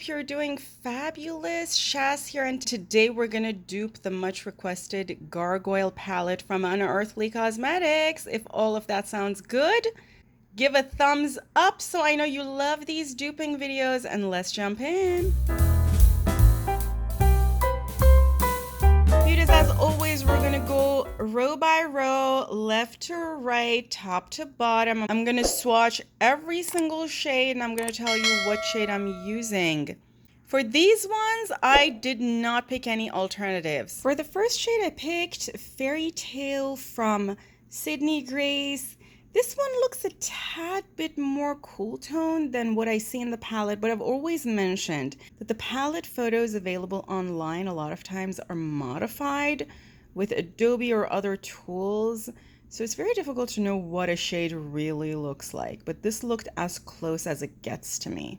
hope you're doing fabulous. Shaz here, and today we're gonna dupe the much requested Gargoyle palette from Unearthly Cosmetics. If all of that sounds good, give a thumbs up so I know you love these duping videos, and let's jump in. Beauties, as always, we're gonna go row by row, left to right, top to bottom. I'm gonna swatch every single shade and I'm gonna tell you what shade I'm using. For these ones, I did not pick any alternatives. For the first shade, I picked Fairytale from Sydney Grace. This one looks a tad bit more cool toned than what I see in the palette, but I've always mentioned that the palette photos available online a lot of times are modified with Adobe or other tools, so it's very difficult to know what a shade really looks like, but this looked as close as it gets to me.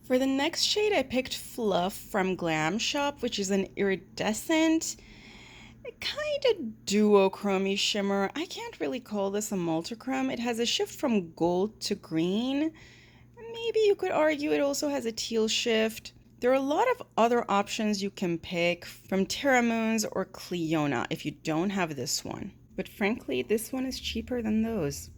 For the next shade, I picked Fluff from Glam Shop, which is an iridescent kind of duochrome-y shimmer. I can't really call this a multichrome. It has a shift from gold to green. Maybe you could argue it also has a teal shift. There are a lot of other options you can pick from Terra Moons or Cleona if you don't have this one. But frankly, this one is cheaper than those.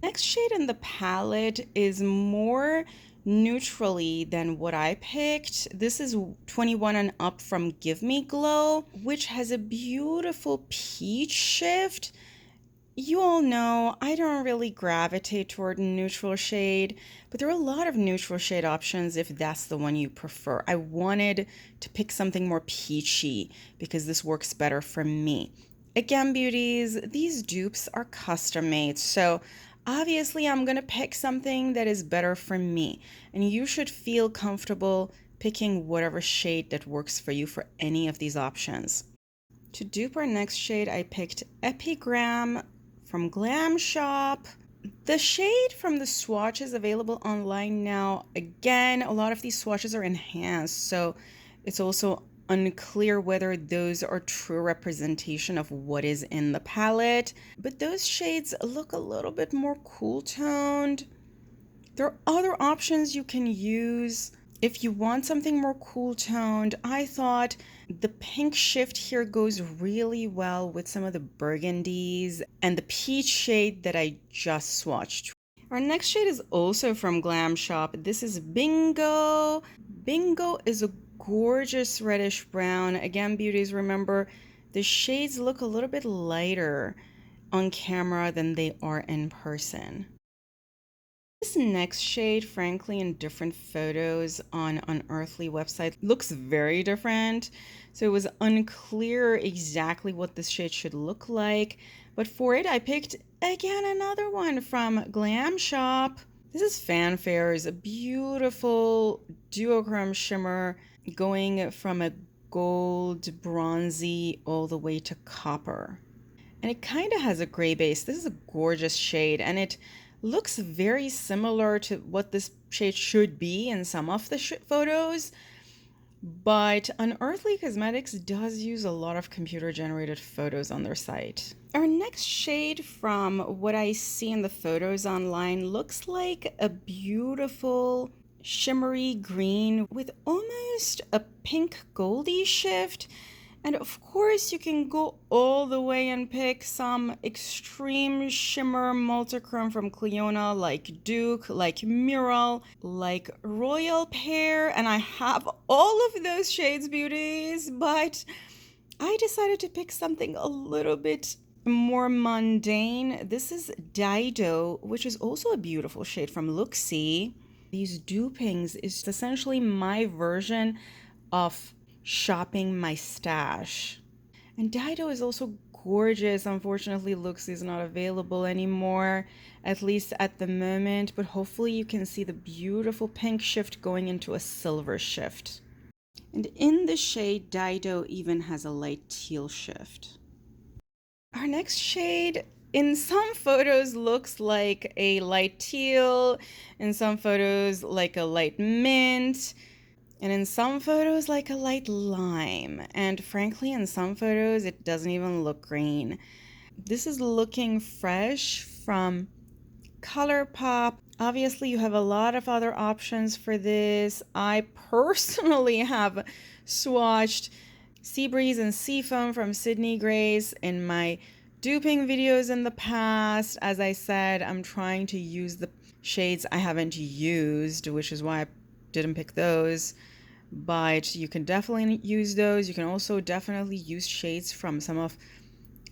Next shade in the palette is more neutrally than what I picked. This is 21 and up from Give Me Glow, which has a beautiful peach shift. You all know I don't really gravitate toward neutral shade, but there are a lot of neutral shade options if that's the one you prefer. I wanted to pick something more peachy because this works better for me. Again, beauties, these dupes are custom made, so obviously I'm gonna pick something that is better for me, and you should feel comfortable picking whatever shade that works for you for any of these options. To dupe our next shade, I picked Epigram from Glam Shop. The shade from the swatches available online now, again, a lot of these swatches are enhanced, so it's also unclear whether those are true representation of what is in the palette, but those shades look a little bit more cool toned. There are other options you can use if you want something more cool toned. I thought the pink shift here goes really well with some of the burgundies and the peach shade that I just swatched. Our next shade is also from Glam Shop. This is Bingo. Bingo is a gorgeous reddish brown. Again, beauties, remember the shades look a little bit lighter on camera than they are in person. This next shade, frankly, in different photos on Unearthly website looks very different. So it was unclear exactly what this shade should look like. But for it, I picked, again, another one from Glam Shop. This is Fanfares, a beautiful duochrome shimmer going from a gold, bronzy, all the way to copper. And it kind of has a gray base. This is a gorgeous shade, and it looks very similar to what this shade should be in some of the photos, but Unearthly Cosmetics does use a lot of computer-generated photos on their site. Our next shade from what I see in the photos online looks like a beautiful shimmery green with almost a pink goldy shift. And of course, you can go all the way and pick some extreme shimmer multichrome from Cleona, like Duke, like Mural, like Royal Pear, and I have all of those shades, beauties, but I decided to pick something a little bit more mundane. This is Dido, which is also a beautiful shade from Looxi. These dupings is essentially my version of shopping my stash. And Dido is also gorgeous. Unfortunately, Looxi is not available anymore, at least at the moment, but hopefully you can see the beautiful pink shift going into a silver shift. And in the shade, Dido even has a light teal shift. Our next shade in some photos looks like a light teal, in some photos like a light mint, and in some photos like a light lime, and frankly in some photos it doesn't even look green. This is Looking Fresh from Colourpop. Obviously, you have a lot of other options for this. I personally have swatched Sea Breeze and Seafoam from Sydney Grace in my duping videos in the past. As I said, I'm trying to use the shades I haven't used, which is why I didn't pick those. But you can definitely use those. You can also definitely use shades from some of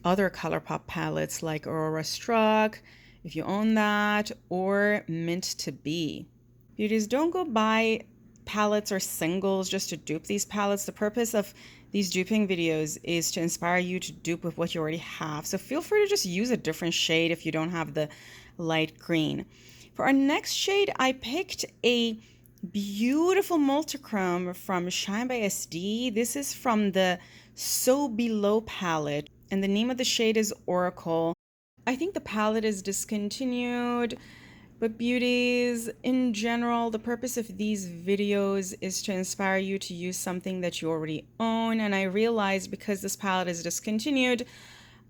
other Colourpop palettes like Aurora Struck, if you own that, or Mint to Be. Beauties, don't go buy palettes or singles just to dupe these palettes. The purpose of these duping videos is to inspire you to dupe with what you already have. So feel free to just use a different shade if you don't have the light green. For our next shade, I picked a beautiful multichrome from Shine by SD. This is from the So Below palette, and the name of the shade is Oracle. I think the palette is discontinued, but beauties, in general, the purpose of these videos is to inspire you to use something that you already own. And I realized because this palette is discontinued,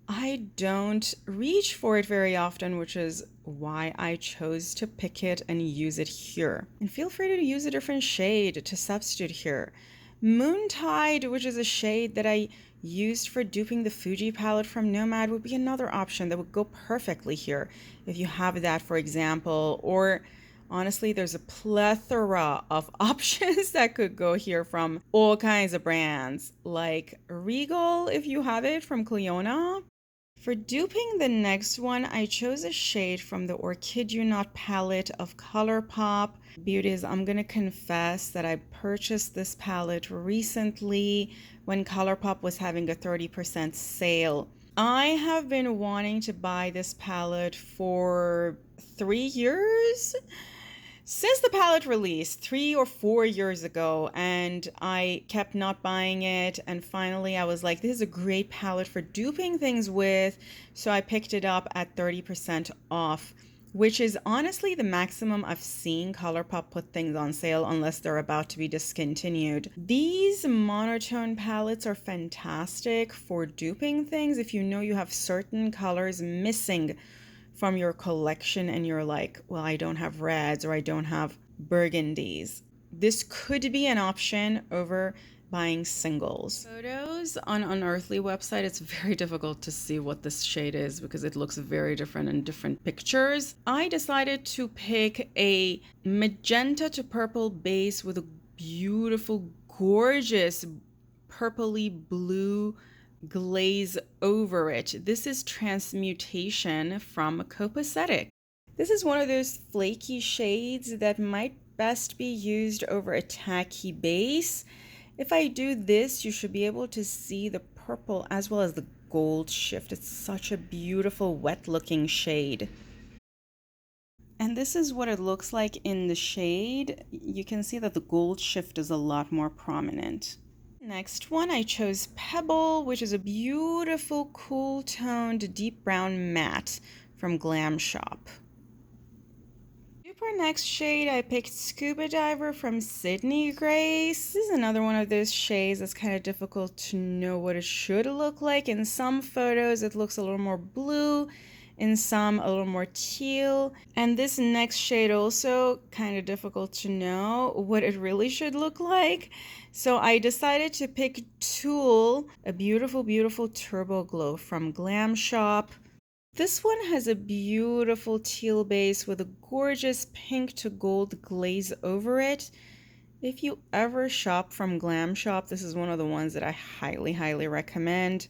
I don't reach for it very often, which is why I chose to pick it and use it here. And feel free to use a different shade to substitute here. Moontide, which is a shade that I used for duping the Fuji palette from Nomad, would be another option that would go perfectly here if you have that, for example. Or honestly, there's a plethora of options that could go here from all kinds of brands, like Regal if you have it from Cliona. For duping the next one, I chose a shade from the Orchid You Not palette of Colourpop. Beauties, I'm going to confess that I purchased this palette recently when Colourpop was having a 30% sale. I have been wanting to buy this palette for 3 years. Since the palette released 3 or 4 years ago, and I kept not buying it, and finally I was like, this is a great palette for duping things with, so I picked it up at 30% off, which is honestly the maximum I've seen Colourpop put things on sale unless they're about to be discontinued. These monotone palettes are fantastic for duping things if you know you have certain colors missing from your collection and you're like, well, I don't have reds or I don't have burgundies. This could be an option over buying singles. Photos on Unearthly website, it's very difficult to see what this shade is because it looks very different in different pictures. I decided to pick a magenta to purple base with a beautiful, gorgeous purpley blue glaze over it. This is Transmutation from Copacetic. This is one of those flaky shades that might best be used over a tacky base. If I do this, you should be able to see the purple as well as the gold shift. It's such a beautiful wet looking shade. And this is what it looks like in the shade. You can see that the gold shift is a lot more prominent. Next one, I chose Pebble, which is a beautiful, cool toned, deep brown matte from Glam Shop. For next shade, I picked Scuba Diver from Sydney Grace. This is another one of those shades that's kind of difficult to know what it should look like. In some photos, it looks a little more blue. In some, a little more teal. And this next shade also kind of difficult to know what it really should look like. So I decided to pick Tulle, a beautiful, beautiful Turbo Glow from Glam Shop. This one has a beautiful teal base with a gorgeous pink to gold glaze over it. If you ever shop from Glam Shop, this is one of the ones that I highly, highly recommend.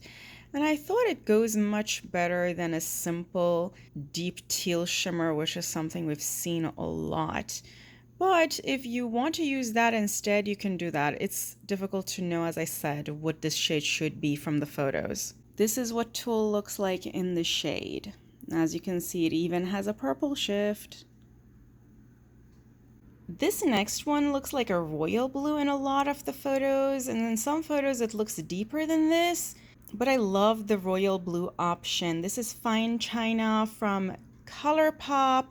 And I thought it goes much better than a simple deep teal shimmer, which is something we've seen a lot. But if you want to use that instead, you can do that. It's difficult to know, as I said, what this shade should be from the photos. This is what Tulle looks like in the shade. As you can see, it even has a purple shift. This next one looks like a royal blue in a lot of the photos, and in some photos it looks deeper than this. But I love the royal blue option. This is Fine China from Colourpop,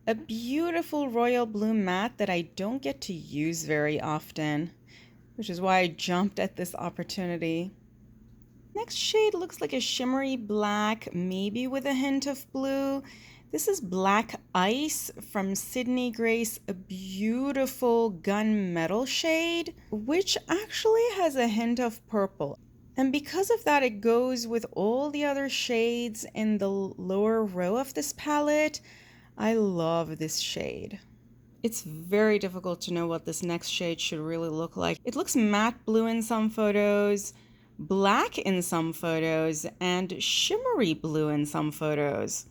a beautiful royal blue matte that I don't get to use very often, which is why I jumped at this opportunity. Next shade looks like a shimmery black, maybe with a hint of blue. This is Black Ice from Sydney Grace, a beautiful gunmetal shade, which actually has a hint of purple. And because of that, it goes with all the other shades in the lower row of this palette. I love this shade. It's very difficult to know what this next shade should really look like. It looks matte blue in some photos, black in some photos, and shimmery blue in some photos.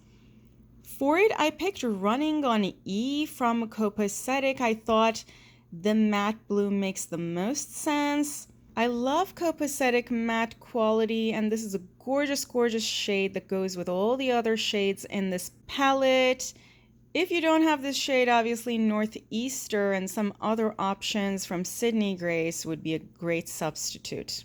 For it, I picked Running on E from Copacetic. I thought the matte blue makes the most sense. I love Copacetic matte quality, and this is a gorgeous, gorgeous shade that goes with all the other shades in this palette. If you don't have this shade, obviously Northeaster and some other options from Sydney Grace would be a great substitute.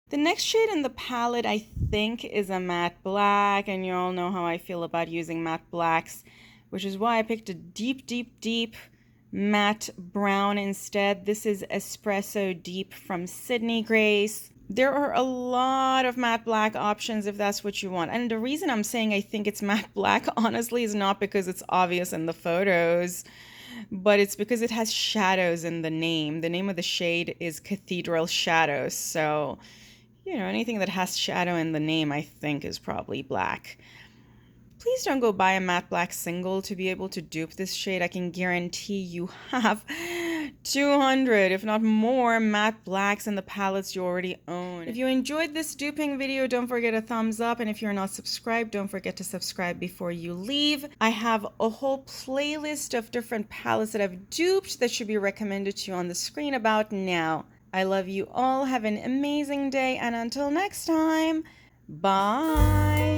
The next shade in the palette, I think, is a matte black, and you all know how I feel about using matte blacks, which is why I picked a deep, deep, deep matte brown instead. This is Espresso Deep from Sydney Grace. There are a lot of matte black options if that's what you want. And the reason I'm saying I think it's matte black, honestly, is not because it's obvious in the photos, but it's because it has shadows in the name. The name of the shade is Cathedral Shadows. So, you know, anything that has shadow in the name, I think, is probably black. Please don't go buy a matte black single to be able to dupe this shade. I can guarantee you have 200, if not more, matte blacks in the palettes you already own. If you enjoyed this duping video, don't forget a thumbs up. And if you're not subscribed, don't forget to subscribe before you leave. I have a whole playlist of different palettes that I've duped that should be recommended to you on the screen about now. I love you all. Have an amazing day. And until next time, bye.